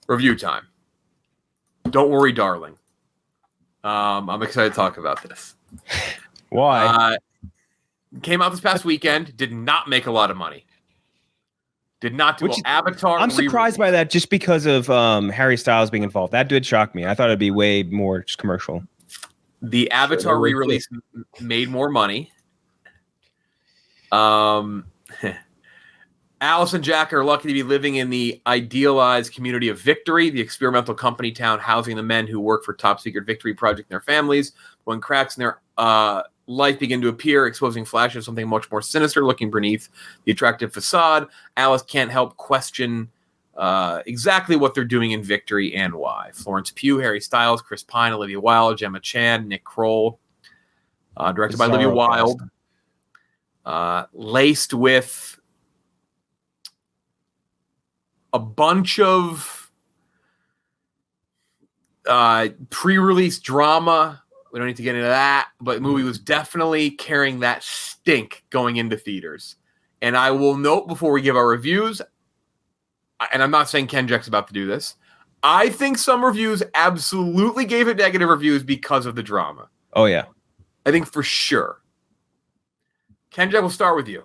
Review time. Don't worry, darling. I'm excited to talk about this. Why? Came out this past weekend. Did not make a lot of money. Did not do well. Avatar. I'm surprised by that just because of Harry Styles being involved. That did shock me. I thought it'd be way more just commercial. The Avatar re-release made more money. Alice and Jack are lucky to be living in the idealized community of Victory, the experimental company town housing the men who work for top secret Victory Project and their families. When cracks in their life begin to appear, exposing flashes of something much more sinister looking beneath the attractive facade, Alice can't help question exactly what they're doing in Victory and why. Florence Pugh, Harry Styles, Chris Pine, Olivia Wilde, Gemma Chan, Nick Kroll, directed by Olivia Wilde, laced with a bunch of pre-release drama. We don't need to get into that, but the movie was definitely carrying that stink going into theaters. And I will note before we give our reviews, and I'm not saying Ken Jack's about to do this, I think some reviews absolutely gave it negative reviews because of the drama. Oh, yeah. I think for sure. Ken Jack, we'll start with you.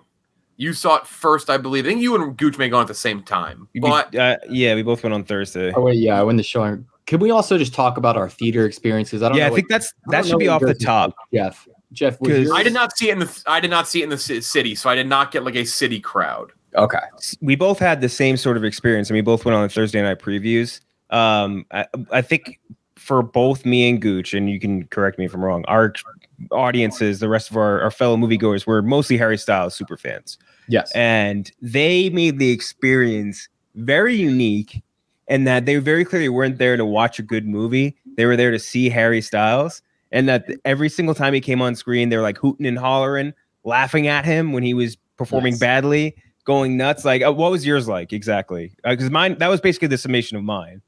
You saw it first, I believe. I think you and Gooch may go on at the same time. But yeah, we both went on Thursday. Oh wait, yeah, I went to show. Could we also just talk about our theater experiences? I think that should be off the top. Jeff, I did not see it in the city, so I did not get like a city crowd. Okay, we both had the same sort of experience, and we both went on the Thursday night previews. I think for both me and Gooch, and you can correct me if I'm wrong, our audiences, the rest of our fellow moviegoers, were mostly Harry Styles super fans. Yes. And they made the experience very unique in that they very clearly weren't there to watch a good movie. They were there to see Harry Styles. And that every single time he came on screen, they were like hooting and hollering, laughing at him when he was performing badly, going nuts. Like, what was yours like exactly? Because mine, that was basically the summation of mine.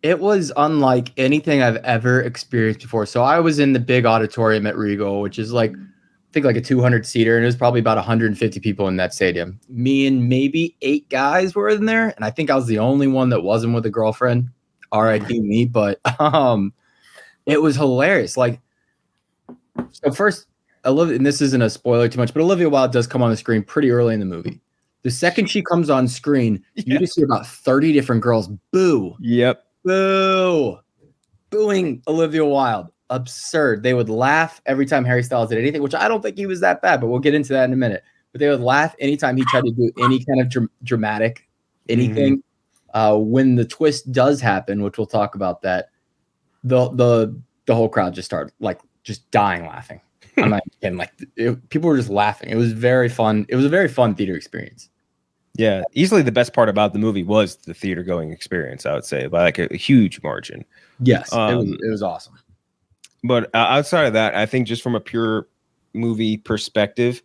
It was unlike anything I've ever experienced before. So I was in the big auditorium at Regal, which is like, I think like a 200-seater, and it was probably about 150 people in that stadium. Me and maybe 8 guys were in there, and I think I was the only one that wasn't with a girlfriend. R.I.P. me, but it was hilarious. Like, so first, and this isn't a spoiler too much, but Olivia Wilde does come on the screen pretty early in the movie. The second she comes on screen, you just hear about 30 different girls boo. Yep. Boo. Booing Olivia Wilde. Absurd. They would laugh every time Harry Styles did anything, which I don't think he was that bad, but we'll get into that in a minute. But they would laugh anytime he tried to do any kind of dramatic anything. When the twist does happen, which we'll talk about that, the whole crowd just started just dying laughing. I'm not kidding. People were just laughing. It was very fun. It was a very fun theater experience. Yeah, easily the best part about the movie was the theater going experience, I would say, by like a huge margin. Yes, it was awesome. But outside of that, I think just from a pure movie perspective,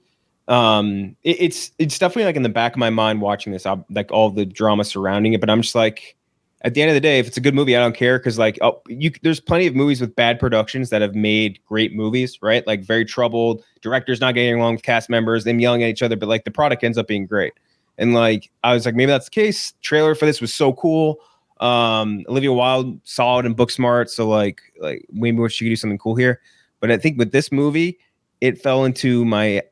it's definitely like in the back of my mind watching this, like all the drama surrounding it. But I'm just like, at the end of the day, if it's a good movie, I don't care, because there's plenty of movies with bad productions that have made great movies, right? Like very troubled, directors not getting along with cast members, them yelling at each other, but like the product ends up being great. And like I was like, maybe that's the case. Trailer for this was so cool. Olivia Wilde solid and book smart, so like maybe she could do something cool here. But I think with this movie, it fell into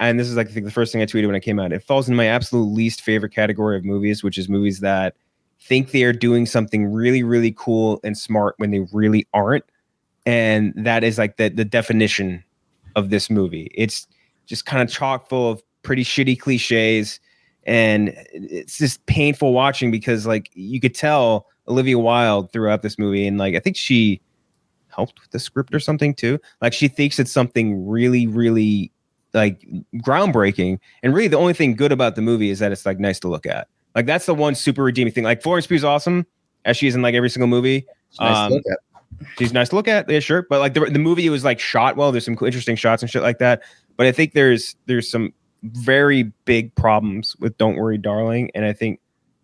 and this is like I think the first thing I tweeted when I came out, it falls into my absolute least favorite category of movies, which is movies that think they are doing something really, really cool and smart when they really aren't. And that is like the definition of this movie. It's just kind of chock full of pretty shitty cliches, and it's just painful watching because like you could tell Olivia Wilde throughout this movie, and like I think she helped with the script or something too. Like she thinks it's something really, really like groundbreaking, and really the only thing good about the movie is that it's like nice to look at. Like that's the one super redeeming thing. Like Florence Pugh's awesome, as she is in like every single movie. She's nice to look at. She's nice to look at, yeah, sure. But like the movie was like shot well. There's some cool, interesting shots and shit like that. But I think there's some very big problems with Don't Worry, Darling, and I think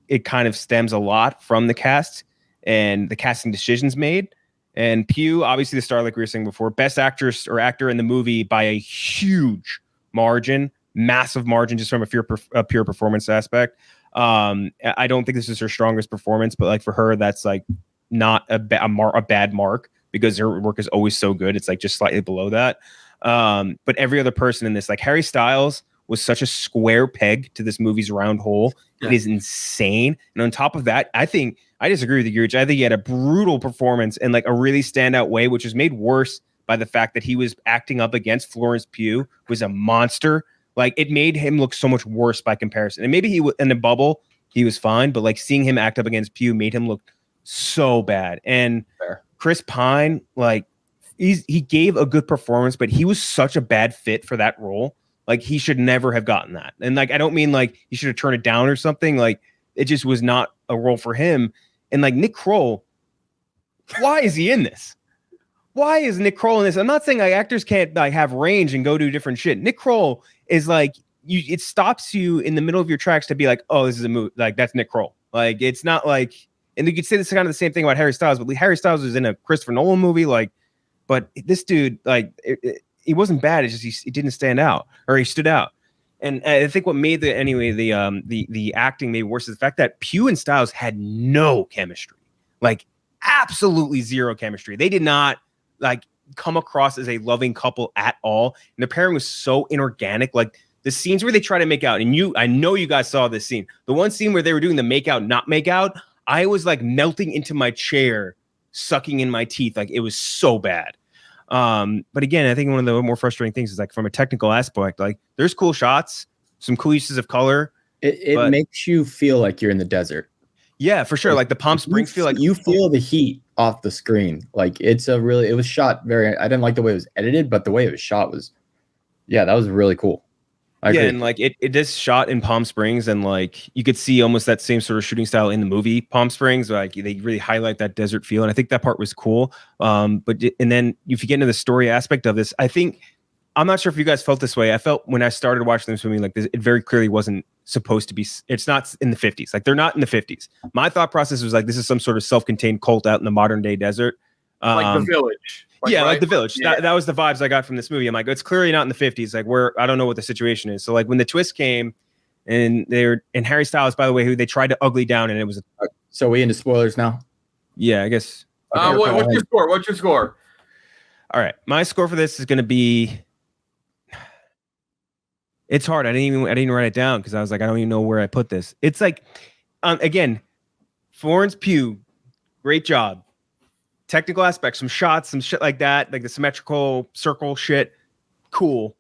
it kind of stems a lot from the cast and the casting decisions made. And Pugh, obviously the star, like we were saying before, best actress or actor in the movie by a huge margin, massive margin, just from a pure performance aspect. I don't think this is her strongest performance, but like for her, that's like not a bad mark because her work is always so good. It's like just slightly below that. But every other person in this, like Harry Styles was such a square peg to this movie's round hole. Yeah. It is insane. And on top of that, I think I disagree with you, Gurich. I think he had a brutal performance in like a really standout way, which was made worse by the fact that he was acting up against Florence Pugh, who was a monster. Like it made him look so much worse by comparison. And maybe he in the bubble, he was fine, but like seeing him act up against Pugh made him look so bad. And Chris Pine, like he gave a good performance, but he was such a bad fit for that role. Like he should never have gotten that. And like, I don't mean like he should have turned it down or something. Like it just was not a role for him. And like Nick Kroll, why is he in this? Why is Nick Kroll in this? I'm not saying like actors can't like have range and go do different shit. Nick Kroll is like, it stops you in the middle of your tracks to be like, oh, this is a movie. Like that's Nick Kroll. Like it's not like, and you could say this kind of the same thing about Harry Styles, but Harry Styles was in a Christopher Nolan movie. Like, but this dude, like he wasn't bad. It's just, he didn't stand out or he stood out. And I think what made the acting made worse is the fact that Pugh and Styles had no chemistry, like absolutely zero chemistry. They did not like come across as a loving couple at all. And the pairing was so inorganic. Like the scenes where they try to make out, and I know you guys saw this scene, the one scene where they were doing the make out, not make out, I was like melting into my chair, sucking in my teeth. Like it was so bad. But again, I think one of the more frustrating things is like from a technical aspect, like there's cool shots, some cool uses of color. It makes you feel like you're in the desert. Yeah, for sure. Like the Palm Springs feel like you feel the heat off the screen. Like it was shot very, I didn't like the way it was edited, but the way it was shot was, yeah, that was really cool. Yeah, and like it is shot in Palm Springs, and like you could see almost that same sort of shooting style in the movie Palm Springs. Like they really highlight that desert feel, and I think that part was cool. But then if you get into the story aspect of this, I think I'm not sure if you guys felt this way. I felt when I started watching this movie, like this, it very clearly wasn't supposed to be. It's not in the 50s. Like they're not in the 50s. My thought process was like this is some sort of self-contained cult out in the modern day desert, like The Village. Like The Village. Yeah. That was the vibes I got from this movie. I'm like, it's clearly not in the 50s. Like I don't know what the situation is. So like when the twist came and and Harry Styles, by the way, who they tried to ugly down, and it was. So we into spoilers now? Yeah, I guess. Okay, what's your score? What's your score? All right. My score for this is going to be. It's hard. I didn't write it down because I was like, I don't even know where I put this. It's like, again, Florence Pugh, great job. Technical aspects, some shots, some shit like that, like the symmetrical circle shit, cool.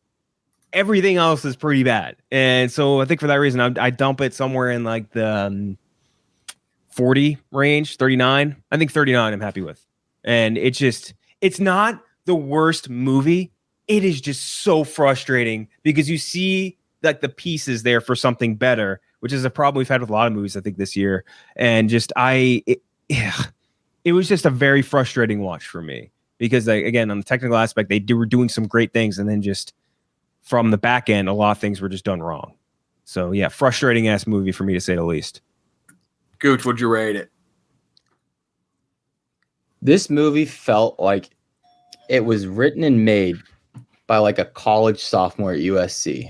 Everything else is pretty bad, and so I think for that reason, I dump it somewhere in like the 40 range, 39. I think 39 I'm happy with, and it's not the worst movie. It is just so frustrating because you see like the pieces there for something better, which is a problem we've had with a lot of movies I think this year, and it was just a very frustrating watch for me because, like, again, on the technical aspect, they were doing some great things, and then just from the back end, a lot of things were just done wrong. So, yeah, frustrating ass movie for me to say the least. Gooch, would you rate it? This movie felt like it was written and made by like a college sophomore at USC.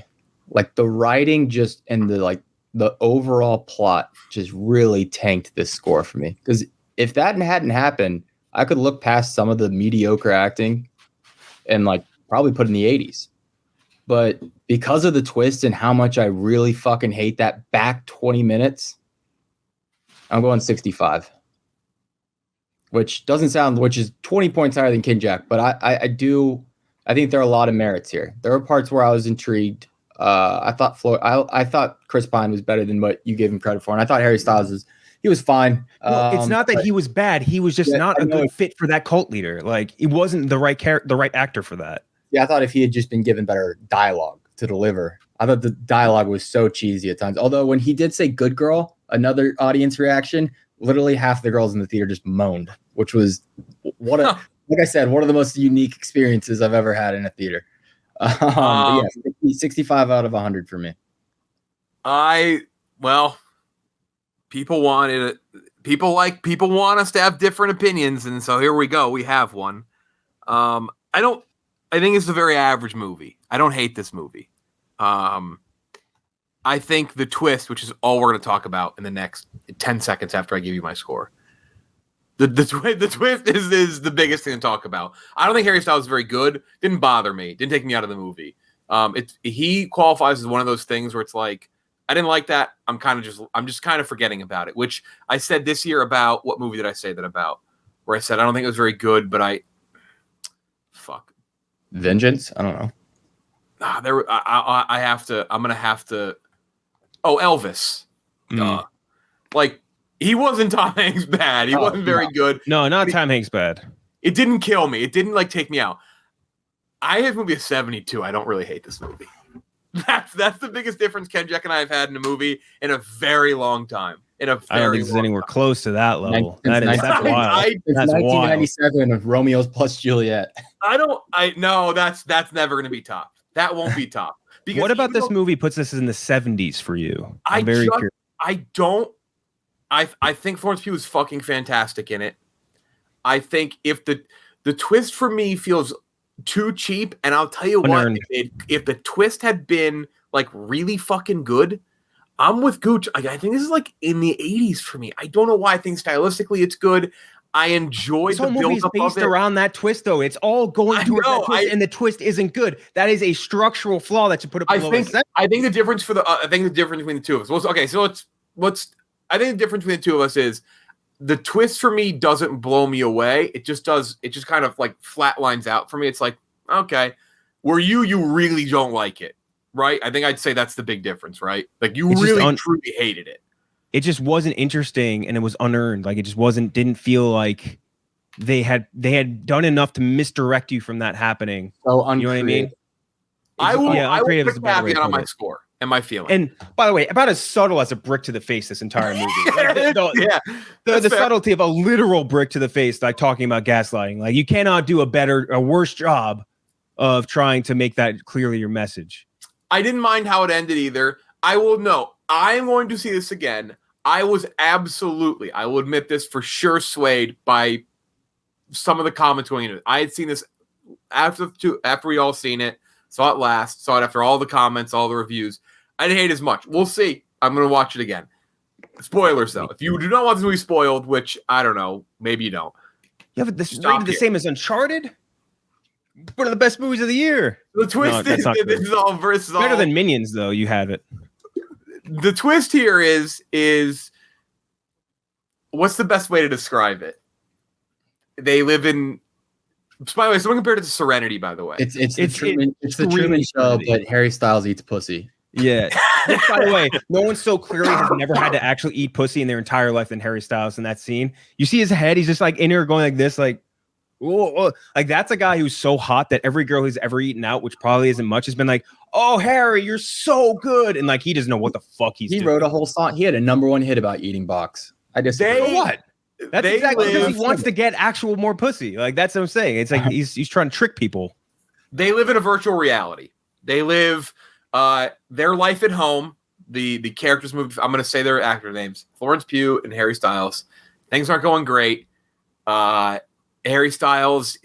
Like the writing and the overall plot just really tanked this score for me because if that hadn't happened, I could look past some of the mediocre acting and like probably put in the 80s. But because of the twist and how much I really fucking hate that back 20 minutes, I'm going 65. Which is 20 points higher than King Jack, but I think there are a lot of merits here. There are parts where I was intrigued. I thought Chris Pine was better than what you gave him credit for, and I thought Harry Styles was fine. It's not that he was bad. He was just not a good fit for that cult leader. Like he wasn't the right actor for that. Yeah, I thought if he had just been given better dialogue to deliver. I thought the dialogue was so cheesy at times. Although when he did say "good girl," another audience reaction, literally half the girls in the theater just moaned, which was like I said, one of the most unique experiences I've ever had in a theater. 65 out of 100 for me. People wanted it. People want us to have different opinions, and so here we go. We have one. I think it's a very average movie. I don't hate this movie. I think the twist, which is all we're going to talk about in the next 10 seconds after I give you my score. The twist is the biggest thing to talk about. I don't think Harry Styles is very good. Didn't bother me. Didn't take me out of the movie. He qualifies as one of those things where it's like, I didn't like that. I'm just kind of forgetting about it, which I said this year about, what movie did I say that about? Where I said, I don't think it was very good, but Vengeance? I don't know. I'm going to have to. Oh, Elvis. Like, he wasn't Tom Hanks bad. He wasn't very good. No, not Tom Hanks bad. It didn't kill me. It didn't like take me out. I have movie a 72. I don't really hate this movie. That's the biggest difference Ken Jack and I have had in a movie in a very long time. I don't think it's anywhere close to that level. That's wild. It's 1997 of Romeo's plus Juliet. No, that's never going to be top. That won't be top. Because what about this movie puts us in the 70s for you? I'm very curious. I think Florence Pugh is fucking fantastic in it. I think if the twist for me feels too cheap, and I'll tell you what, if the twist had been like really fucking good, I'm with Gooch. I think this is like in the 80s for me. I don't know why. I think stylistically it's good. I enjoyed the build-up based of it. around that twist, though. It's all going towards that twist, and the twist isn't good. That is a structural flaw that you put up. I think the difference between the two of us. Okay, so let's. I think the difference between the two of us is the twist for me doesn't blow me away. It just does. It just kind of like flatlines out for me. It's like, okay, you really don't like it, right? I think I'd say that's the big difference, right? Like you really truly hated it. It just wasn't interesting, and it was unearned. Like it just didn't feel like they had done enough to misdirect you from that happening. So you know what I mean? I will put a caveat on my score and my feeling. And by the way, about as subtle as a brick to the face this entire movie. The subtlety of a literal brick to the face, like talking about gaslighting. Like you cannot do a worse job of trying to make that clearly your message. I didn't mind how it ended either. I will know. I am going to see this again. I was absolutely, I will admit this, for sure swayed by some of the comments going into it. I had seen this after we all seen it, saw it last, saw it after all the comments, all the reviews. I didn't hate it as much. We'll see. I'm going to watch it again. Spoilers, though. If you do not want this movie spoiled, which I don't know, maybe you don't. Yeah, but this is rated the same as Uncharted? One of the best movies of the year. The twist is better than Minions, though. You have it. The twist here is what's the best way to describe it? They live in. By the way, someone compared it to Serenity. By the way, it's the Truman Show, but Harry Styles eats pussy. Yeah. By the way, no one so clearly has never had to actually eat pussy in their entire life than Harry Styles in that scene. You see his head; he's just like in here going like this, like. Whoa. Like that's a guy who's so hot that every girl who's ever eaten out, which probably isn't much, has been like, "Oh, Harry, you're so good," and like he doesn't know what the fuck he's doing. He wrote a whole song. He had a #1 hit about eating box. I just what? That's exactly because he wants to get actual more pussy. Like that's what I'm saying. It's like he's trying to trick people. They live in a virtual reality. They live their life at home. The characters moved. I'm going to say their actor names: Florence Pugh and Harry Styles. Things aren't going great. Harry Styles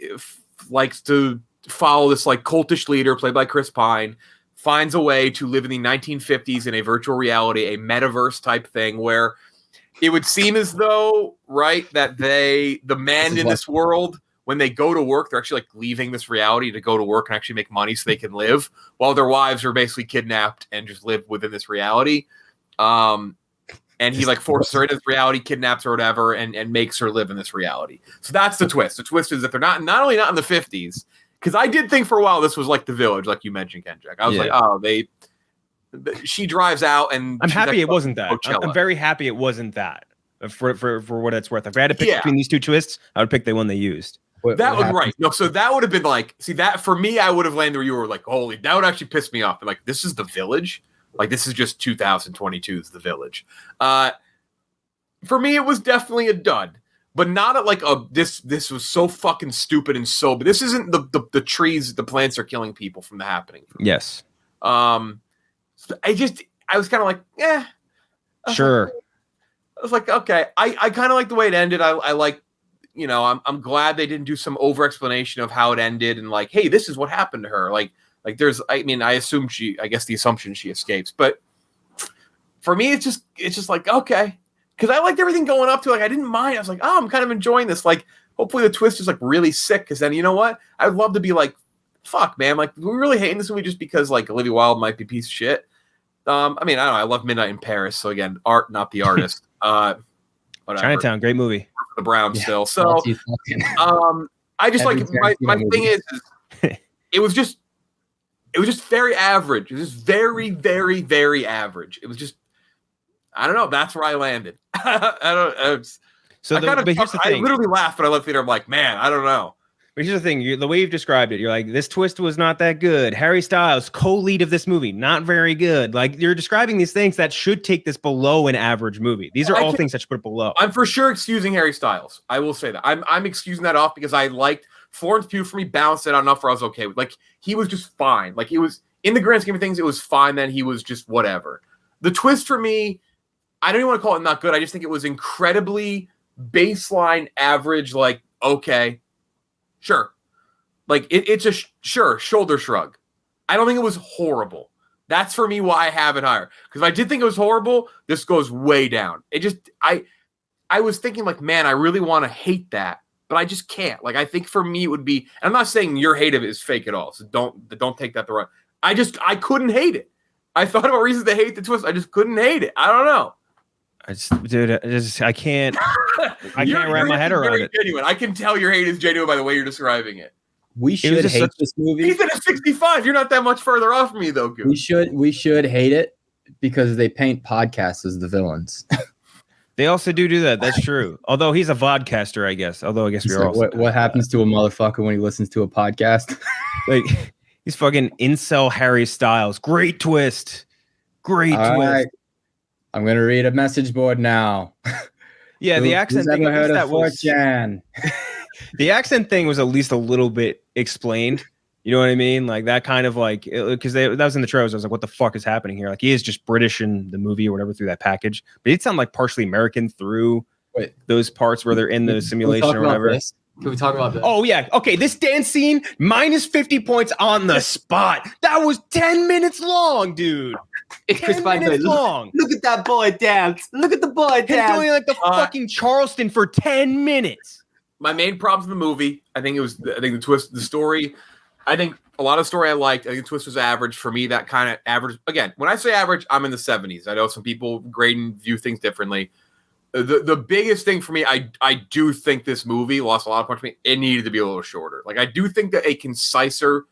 likes to follow this like cultish leader played by Chris Pine, finds a way to live in the 1950s in a virtual reality, a metaverse type thing where it would seem as though, right, that the men in this world, when they go to work, they're actually like leaving this reality to go to work and actually make money so they can live, while their wives are basically kidnapped and just live within this reality. And he like forces her into this reality, kidnaps her or whatever, and makes her live in this reality. So that's the twist. The twist is that they're not only not in the 50s, because I did think for a while this was like The Village, like you mentioned, Kendrick. I was like, oh, she drives out, and I'm happy it wasn't that. I'm very happy it wasn't that. For what it's worth, if I had to pick between these two twists, I would pick the one they used. That was right. No, so that would have been like, see that for me, I would have landed where you were like, holy, that would actually piss me off. But like, this is The Village. Like this is just 2022's The Village. For me, it was definitely a dud, but not at like this was so fucking stupid and so. But this isn't the trees, the plants are killing people from the happening. Yes. I was kind of like, yeah, sure. I was like, okay, I kind of like the way it ended. I like, I'm glad they didn't do some over explanation of how it ended and like, hey, this is what happened to her. Like there's, I mean, I guess the assumption she escapes, but for me, it's just like, okay. Because I liked everything going up to, like, I didn't mind. I was like, oh, I'm kind of enjoying this. Like, hopefully the twist is like really sick. Because then, you know what? I would love to be like, fuck, man. Like, we're really hating this movie just because like Olivia Wilde might be a piece of shit. I mean, I don't know. I love Midnight in Paris. So again, art, not the artist. Whatever. Chinatown, great movie. The Browns still. So, I just like my thing is it was just very average. It was just very, very, very average. It was just, I don't know. That's where I landed. I literally laughed when I left theater. I'm like, man, I don't know. But here's the thing: the way you've described it, you're like, this twist was not that good. Harry Styles, co-lead of this movie, not very good. Like, you're describing these things that should take this below an average movie. These are all things that should put it below. I'm for sure excusing Harry Styles. I will say that. I'm excusing that off because I liked Florence Pugh for me, balanced it out enough where I was okay with. Like, he was just fine. Like, it was in the grand scheme of things, it was fine. Then he was just whatever. The twist for me, I don't even want to call it not good. I just think it was incredibly baseline average. Like, okay, sure. Like, it's a shoulder shrug. I don't think it was horrible. That's for me why I have it higher. Because if I did think it was horrible, this goes way down. It just, I was thinking like, man, I really want to hate that, but I just can't. Like, I think for me it would be, and I'm not saying your hate of it is fake at all. So don't take that the wrong. I couldn't hate it. I thought about reasons to hate the twist. I just couldn't hate it. I don't know. I can't wrap my head around it. Genuine. I can tell your hate is genuine by the way you're describing it. We should hate this movie. He's at a 65. You're not that much further off from me, though, Goose. We should hate it because they paint podcasts as the villains. They also do that. That's true. Although he's a vodcaster, I guess. Although I guess we're also. What happens to a motherfucker when he listens to a podcast? Like, he's fucking incel Harry Styles. Great twist. Great twist. Right. I'm gonna read a message board now. Yeah, the accent thing. Heard of 4chan? The accent thing was at least a little bit explained. You know what I mean? Like, that kind of like, because that was in the trailers. I was like, what the fuck is happening here? Like, he is just British in the movie or whatever through that package. But it sounded like partially American through those parts where they're in the simulation or whatever. Can we talk about this? Oh, yeah. Okay, this dance scene, minus 50 points on the spot. That was 10 minutes long, dude. It's Chris Pine long. Look at that boy dance. Look at the boy dance. Him doing like the fucking Charleston for 10 minutes. My main problems in the movie, I think the twist, the story. I think a lot of story I liked. I think the twist was average for me. That kind of average. Again, when I say average, I'm in the 70s. I know some people grade and view things differently. The biggest thing for me, I do think this movie lost a lot of points for me. It needed to be a little shorter. Like, I do think that a conciser,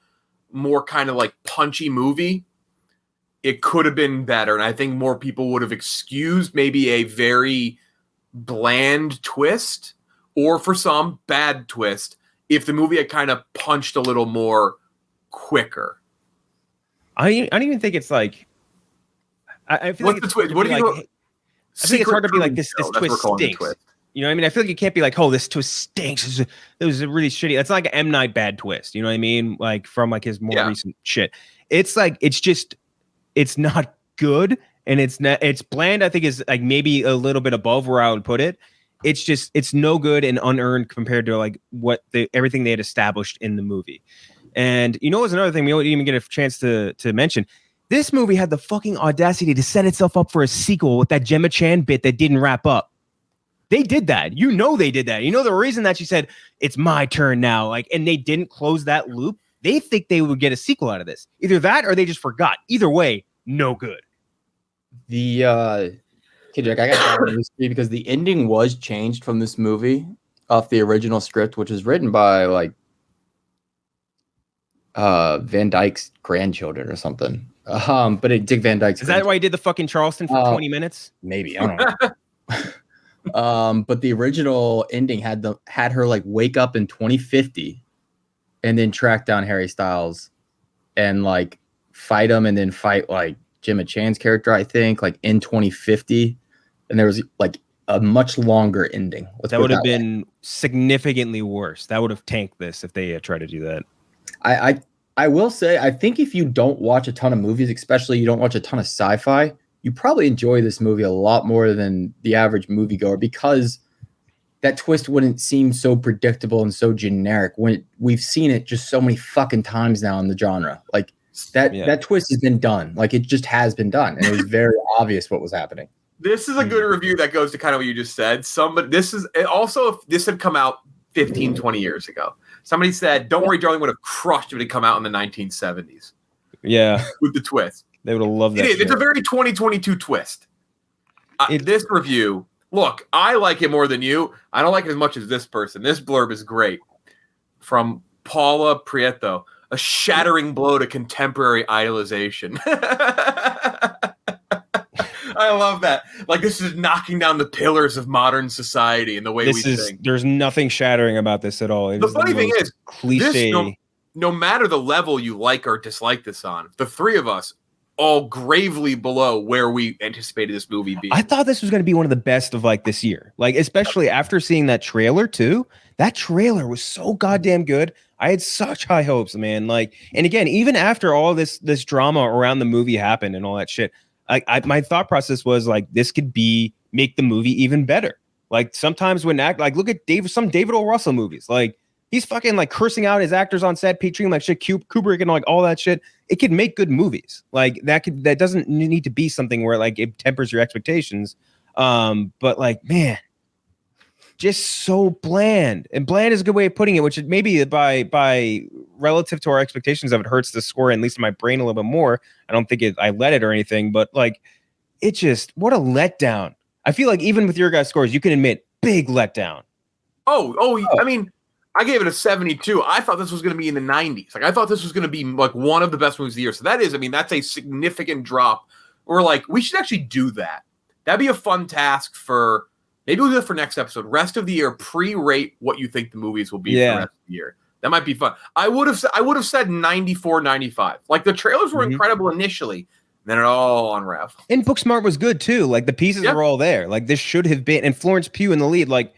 more kind of like punchy movie, it could have been better. And I think more people would have excused maybe a very bland twist, or for some bad twist, if the movie had kind of punched a little more quicker. I don't even think it's like. I feel what's like the twist? What do you? Like, I think it's hard to be like this twist stinks. You know what I mean? I feel like you can't be like, oh, this twist stinks. It was a really shitty. It's like an M. Night bad twist. You know what I mean? Like, from like his more recent shit. It's like, it's not good, and it's bland. I think is like maybe a little bit above where I would put it. It's no good and unearned compared to like everything they had established in the movie. And you know, what's another thing we didn't even get a chance to mention? This movie had the fucking audacity to set itself up for a sequel with that Gemma Chan bit that didn't wrap up. They did that. You know they did that. You know the reason that she said, it's my turn now, like, and they didn't close that loop? They think they would get a sequel out of this. Either that or they just forgot. Either way, no good. Okay, Jack, I got that because the ending was changed from this movie off the original script, which was written by like Van Dyke's grandchildren or something. But Dick Van Dyke's. Is that why he did the fucking Charleston for 20 minutes? Maybe, I don't know. But the original ending had her like wake up in 2050 and then track down Harry Styles and like fight him and then fight like Gemma Chan's character, I think, like in 2050. And there was like a much longer ending. That would have been significantly worse. That would have tanked this if they tried to do that. I will say, I think if you don't watch a ton of movies, especially you don't watch a ton of sci-fi, you probably enjoy this movie a lot more than the average moviegoer because that twist wouldn't seem so predictable and so generic when we've seen it just so many fucking times now in the genre. Like, That twist has been done. Like, it just has been done, and it was very obvious what was happening. This is a good review that goes to kind of what you just said. This is also, if this had come out 15, 20 years ago, somebody said, "Don't worry, Darling" would have crushed if it had come out in the 1970s. Yeah, with the twist, they would have loved that. It's a very 2022 twist. This review, look, I like it more than you. I don't like it as much as this person. This blurb is great from Paula Prieto. A shattering blow to contemporary idolization. I love that. Like, this is knocking down the pillars of modern society and the way we think. There's nothing shattering about this at all. The funny thing is, cliche. No matter the level you like or dislike this on, the three of us all gravely below where we anticipated this movie being. I thought this was going to be one of the best of like this year. Like, especially after seeing that trailer too. That trailer was so goddamn good. I had such high hopes, man. Like, and again, even after all this drama around the movie happened and all that shit, my thought process was like, this could make the movie even better. Like, sometimes when look at some David O. Russell movies, like he's fucking like cursing out his actors on set, treating like shit, Kubrick and like all that shit. It could make good movies. Like that doesn't need to be something where like it tempers your expectations. But like, man, just so bland. And bland is a good way of putting it, which maybe by relative to our expectations of it hurts the score, at least in my brain, a little bit more. I don't think I let it or anything, but like, it just, what a letdown. I feel like even with your guys' scores, you can admit big letdown. I mean, I gave it a 72. I thought this was going to be in the 90s. Like, I thought this was going to be like one of the best movies of the year. So that is, I mean, that's a significant drop. We're like, we should actually do that. That'd be a fun task for, maybe we'll do it for next episode. Rest of the year, pre-rate what you think the movies will be for the rest of the year. That might be fun. I would have said 94, 95. Like, the trailers were incredible initially. Then it all unraveled. And Booksmart was good too. Like, the pieces were all there. Like, this should have been, and Florence Pugh in the lead. Like,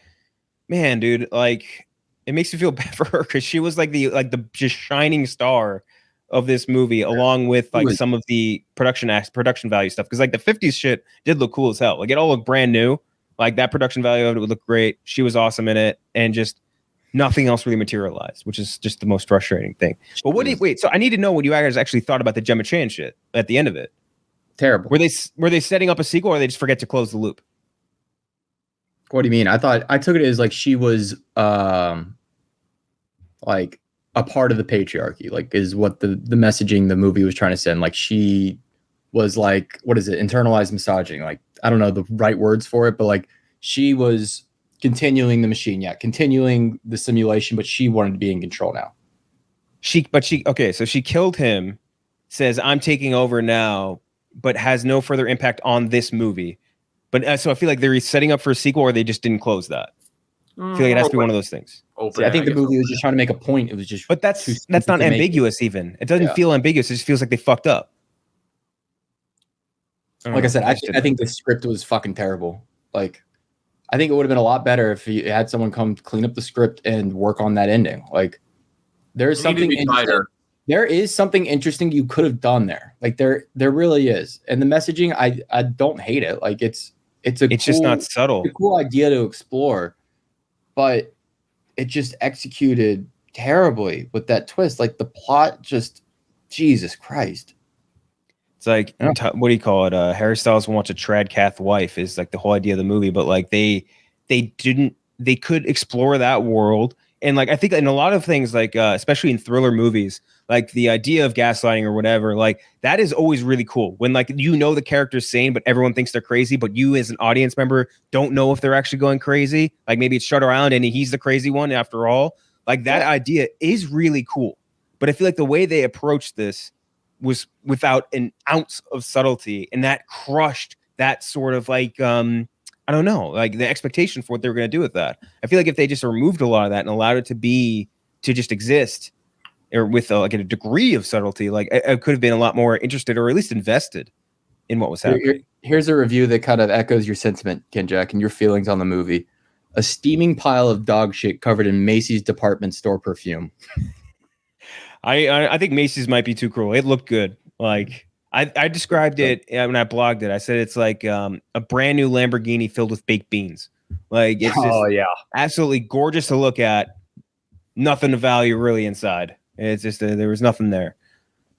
man, dude, like, it makes me feel bad for her because she was like the just shining star of this movie, along with like some of the production value stuff. Because like the 50s shit did look cool as hell. Like, it all looked brand new. Like, that production value of it would look great. She was awesome in it, and just nothing else really materialized, which is just the most frustrating thing. But wait, so I need to know what you guys actually thought about the Gemma Chan shit at the end of it. Terrible. Were they setting up a sequel, or they just forget to close the loop? What do you mean? I took it as like she was like a part of the patriarchy, like is what the messaging the movie was trying to send. Like, she was like, what is it? Internalized misogyny. Like, I don't know the right words for it, but like she was continuing the machine, continuing the simulation, but she wanted to be in control now. So she killed him, says, "I'm taking over now," but has no further impact on this movie. But so I feel like they're setting up for a sequel, or they just didn't close that. I feel like it has to be one of those things. See, I think the movie was just trying to make a point. It was just, but that's not ambiguous. Even it doesn't feel ambiguous. It just feels like they fucked up. Like I said, I think the script was fucking terrible. Like, I think it would have been a lot better if you had someone come clean up the script and work on that ending. Like, there's something interesting. There is something interesting you could have done there. Like, there really is. And the messaging, I don't hate it. Like, it's just not subtle. It's a cool idea to explore, but it just executed terribly with that twist. Like, the plot just, Jesus Christ. It's like, what do you call it? Harry Styles wants a trad cath wife is like the whole idea of the movie, but like they could explore that world. And like, I think in a lot of things, like especially in thriller movies, like the idea of gaslighting or whatever, like that is always really cool when like, you know, the character's sane, but everyone thinks they're crazy, but you as an audience member don't know if they're actually going crazy. Like, maybe it's Shutter Island and he's the crazy one after all. Like, that idea is really cool. But I feel like the way they approached this was without an ounce of subtlety, and that crushed that sort of like I don't know, like the expectation for what they were going to do with that. I feel like if they just removed a lot of that and allowed it to just exist, or with like a degree of subtlety, like I could have been a lot more interested, or at least invested in what was happening. Here's a review that kind of echoes your sentiment, Ken Jack, and your feelings on the movie. A steaming pile of dog shit covered in Macy's department store perfume. I think Macy's might be too cruel. It looked good. Like, I described it when I blogged it. I said it's like a brand new Lamborghini filled with baked beans. Like, it's just absolutely gorgeous to look at. Nothing of value really inside. It's just there was nothing there.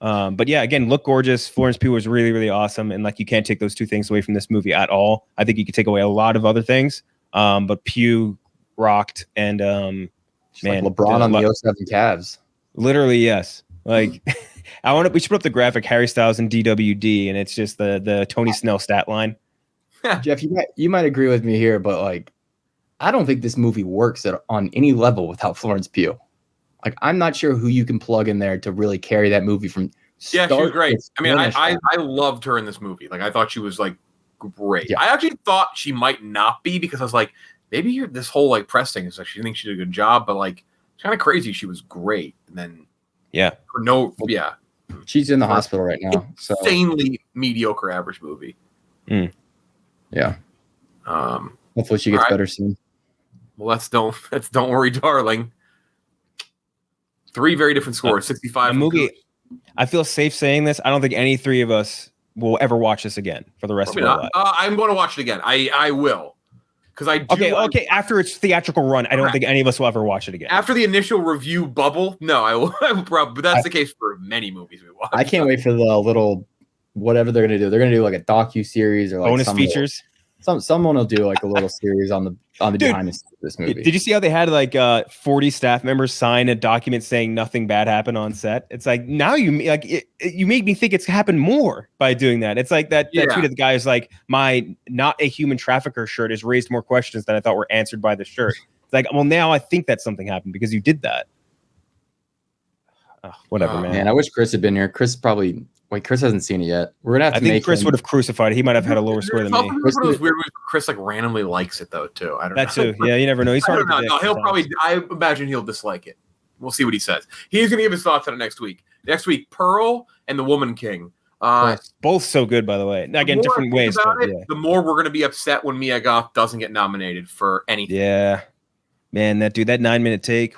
But yeah, again, look gorgeous. Florence Pugh was really, really awesome. And like, you can't take those two things away from this movie at all. I think you could take away a lot of other things. But Pugh rocked. And man, like LeBron on the 07 Cavs. Literally, yes. Like, we should put up the graphic Harry Styles and DWD, and it's just the Tony Snell stat line. Jeff, you might agree with me here, but like, I don't think this movie works on any level without Florence Pugh. Like, I'm not sure who you can plug in there to really carry that movie from start. Yeah, she was great. I mean, I loved her in this movie. Like, I thought she was like great. Yeah. I actually thought she might not be, because I was like, maybe this whole like press thing is like she thinks she did a good job, but like it's kind of crazy. She was great, and then she's in the hospital right now. So insanely mediocre average movie. Yeah. Hopefully she gets better soon. Well, don't worry, darling. 3 very different scores. 65. A movie. I feel safe saying this. I don't think any three of us will ever watch this again for the rest of our lives. I'm going to watch it again. I will. Because I do. Okay. After its theatrical run, I don't think any of us will ever watch it again. After the initial review bubble, no, I will probably. But that's the case for many movies we watch. I can't wait for the little whatever they're gonna do. They're gonna do like a docu-series or like bonus features. Someone will do like a little series on the behind the scenes of this movie. Did you see how they had like 40 staff members sign a document saying nothing bad happened on set? It's like, now you made me think it's happened more by doing that. It's like that tweet of the guy is like, my not a human trafficker shirt has raised more questions than I thought were answered by the shirt. It's like, well, now I think that something happened because you did that. Whatever, man. I wish Chris had been here. Chris hasn't seen it yet. We're gonna have to. I think Chris would have crucified it. He might have had a lower score than me. Chris like randomly likes it though too. I don't know. That too. Yeah, you never know. He's hard to predict. No, he'll probably. I imagine he'll dislike it. We'll see what he says. He's gonna give his thoughts on it next week. Next week, Pearl and The Woman King. Both so good, by the way. Again, different ways. The more we're gonna be upset when Mia Goth doesn't get nominated for anything. Yeah, man, that 9-minute take.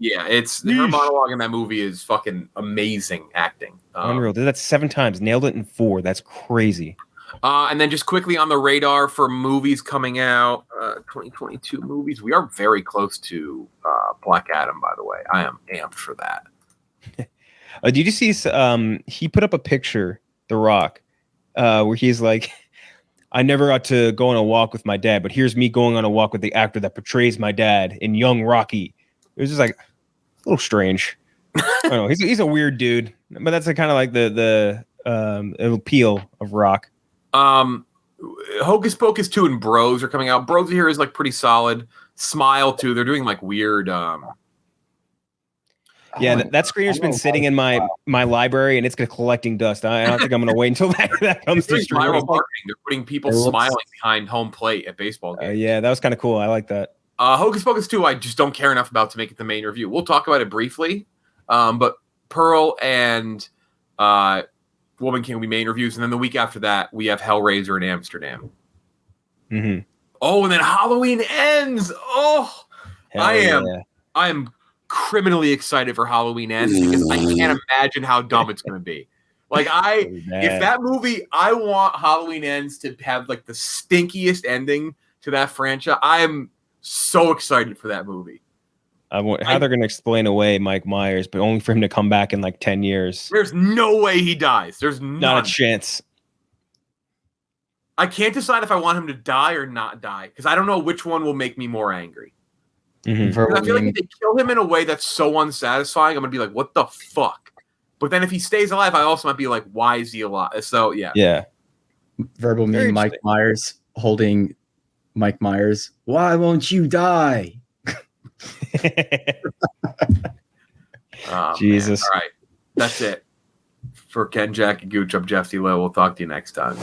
Yeah, her monologue in that movie is fucking amazing acting. Unreal. Did that 7 times. Nailed it in 4. That's crazy. And then just quickly on the radar for movies coming out, 2022 movies. We are very close to Black Adam, by the way. I am amped for that. Did you see? He put up a picture, The Rock, where he's like, I never got to go on a walk with my dad, but here's me going on a walk with the actor that portrays my dad in Young Rocky. It was just like a little strange. I don't know. He's a weird dude, but that's kind of like the appeal of Rock. Hocus Pocus 2 and Bros are coming out. Bros here is like pretty solid. Smile 2. They're doing like weird. That screener's been sitting in my library, and it's collecting dust. I don't think I'm going to wait until that comes to stream. Viral marketing. They're putting people smiling behind home plate at baseball games. Yeah, that was kind of cool. I like that. Hocus Pocus 2, I just don't care enough about to make it the main review. We'll talk about it briefly. But Pearl and Woman King will be main reviews. And then the week after that, we have Hellraiser in Amsterdam. Mm-hmm. Oh, and then Halloween Ends. Oh, I am criminally excited for Halloween Ends because I can't imagine how dumb it's going to be. Like if that movie, I want Halloween Ends to have like the stinkiest ending to that franchise. I am so excited for that movie. How they're going to explain away Mike Myers, but only for him to come back in like 10 years. There's no way he dies. There's not a chance. I can't decide if I want him to die or not die because I don't know which one will make me more angry. Mm-hmm. I feel like if they kill him in a way that's so unsatisfying, I'm going to be like, what the fuck? But then if he stays alive, I also might be like, why is he alive? So, yeah. Yeah. Verbal meme Mike Myers holding Mike Myers. Why won't you die? Jesus. Man. All right. That's it. For Ken, Jack, and Gooch, I'm Jeff D. Lowe. We'll talk to you next time.